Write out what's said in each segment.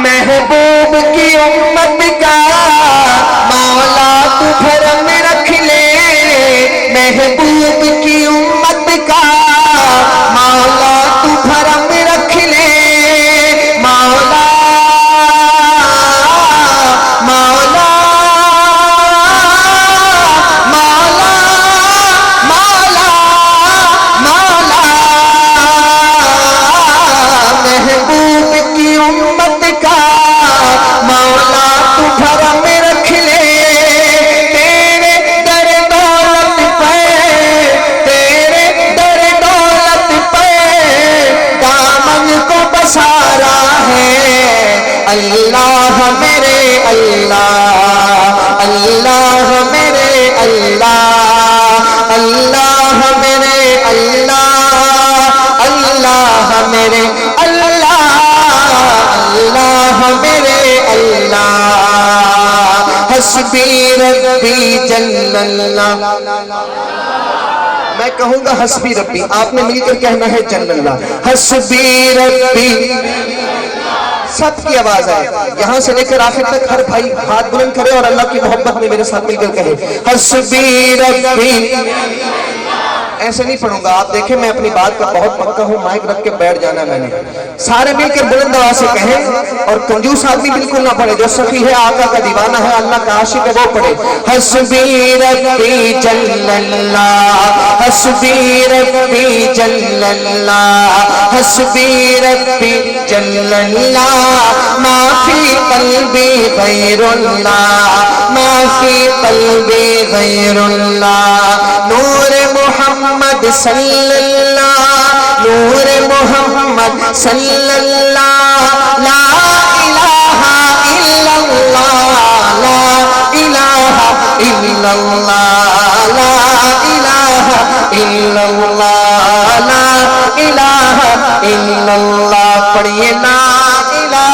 محبوب کی امت کا مولا تو بھرم رکھ لے، محبوب کی امت کا مولا تو بھرم رکھ لے، مولا مولا مولا مولا مولا محبوب کی امت کا مولا تو بھرم رکھ لے، تیرے در دولت پہ، تیرے در دولت پہ دامن کو بسارا ہے، اللہ میرے اللہ، اللہ میرے اللہ، اللہ میرے اللہ، اللہ میرے اللہ، اللہ میرے اللہ، حسبی ربی جل اللہ۔ میں کہوں گا حسبی ربی، آپ نے مل کر کہنا ہے جل اللہ، حسبی ربی، سب کی آواز ہے یہاں سے لے کر آخر تک، ہر بھائی ہاتھ بلند کرے اور اللہ کی محبت میں میرے ساتھ مل کر کہے حسبی ربی۔ ایسے نہیں پڑھوں گا، آپ دیکھیں میں اپنی بات کا بہت پکا ہوں، مائک رکھ کے بیٹھ جانا میں نے، سارے مل کر بلند آواز سے کہیں، اور کنجوس آدمی بالکل نہ پڑھے، جو سخی ہے آقا کا دیوانہ ہے اللہ کا عاشق ہے وہ پڑھے حسبی ربی جل اللہ، حسبی ربی جل اللہ، حسبی ربی جل اللہ، ما فی قلبی غیر اللہ، ما فی قلبی غیر اللہ، نور محمد صلی اللہ، نور محمد صلی اللہ، لا الہ الا اللہ، لا الہ الا اللہ، لا الہ الا اللہ، لا الہ الا اللہ، پڑھیے لا الہ۔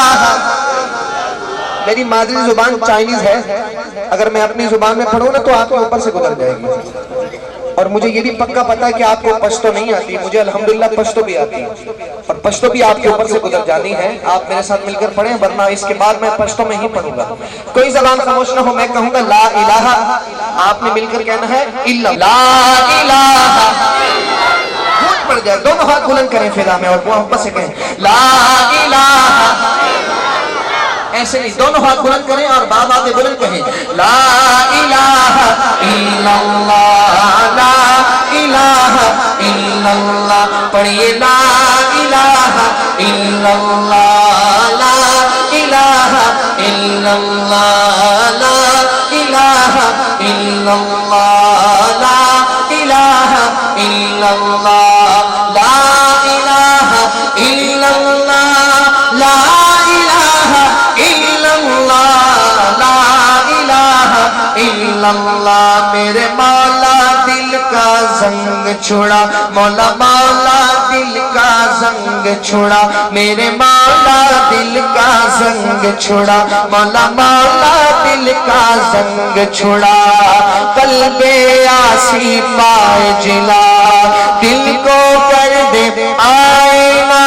میری مادری زبان چائنیز ہے، اگر میں اپنی زبان میں پڑھوں نا تو آپ کے اوپر سے گزر جائے گی، اور مجھے یہ بھی پکا پتا ہے کہ آپ کو پشتو نہیں آتی، مجھے الحمدللہ پشتو بھی آتی ہے، اور پشتو بھی آپ کے اوپر سے گزر جانی ہے، آپ میرے ساتھ مل کر پڑھیں، ورنہ اس کے بعد میں پشتو میں ہی پڑھوں گا، کوئی زبان خاموش نہ ہو، میں کہوں گا لا الہ، آپ نے مل کر کہنا ہے الا، لا الہ، بھوت پڑ جائے، دونوں ہاتھ بلند کریں فضا میں اور محبت سے کہیں لا الہ، ایسے نہیں، دونوں ہاتھ بلند کریں اور بابا کے بلند کہیں لا الہ الا اللہ، لا الہ الا اللہ، پڑھیے لا الہ الا اللہ، لا الہ الا اللہ، لا الہ الا اللہ، لا الہ الا اللہ، لا الہ الا اللہ، لا اللہ، میرے مولا دل کا زنگ چھڑا، مولا مولا دل کا زنگ چھڑا، میرے مولا دل کا زنگ چھڑا، مولا مولا دل کا زنگ چھڑا، قلب آسی پائے جلا، دل کو کر دے آئینہ،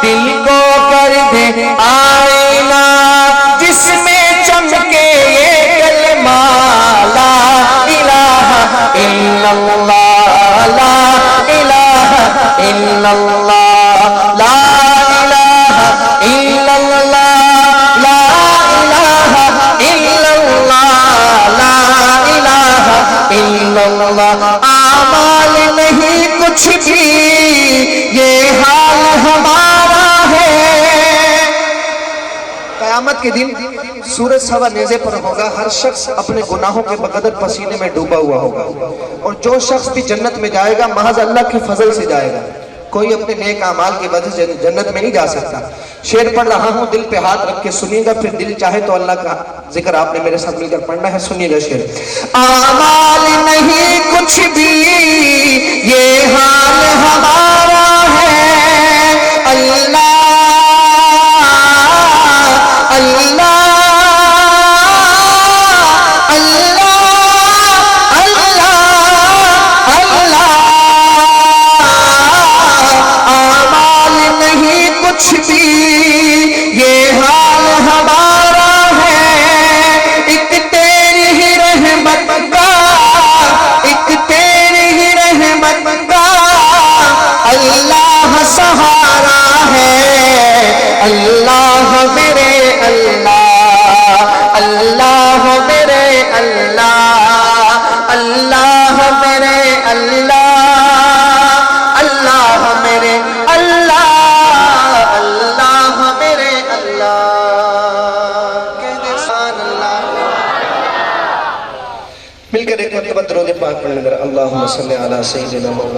دل کو کر دے آئینہ، جس میں چمکے یہ کلمہ لا الہ الا اللہ، لا الہ الا اللہ، لا الہ الا اللہ، لا الہ الا اللہ، لا الہ الا اللہ، اعمال نہیں کچھ بھی یہ حال ہمارا ہے۔ قیامت کے دن سورج سوا نیزے پر ہوگا، ہر شخص اپنے گناہوں کے بقدر پسینے میں ڈوبا ہوا ہوگا، اور جو شخص بھی جنت میں جائے گا محض اللہ کے فضل سے جائے گا، کوئی اپنے نیک اعمال کی وجہ سے جنت میں نہیں جا سکتا۔ شعر پڑھ رہا ہوں، دل پہ ہاتھ رکھ کے سنیے گا، پھر دل چاہے تو اللہ کا ذکر آپ نے میرے ساتھ مل کر پڑھنا ہے، سنیے گا شعر۔ اعمال نہیں کچھ بھی یہ حال ہمارا ہے، اللہ اللہ اعمال نہیں کچھ بھی یہ حال اللہ میرے اللہ اللہ میرے اللہ اللہ میرے اللہ اللہ میرے اللہ اللہ میرے اللہ مل کر ایک مرتبہ درود پاک پڑھنے لگا اللہم صلی علی سیدنا مولانا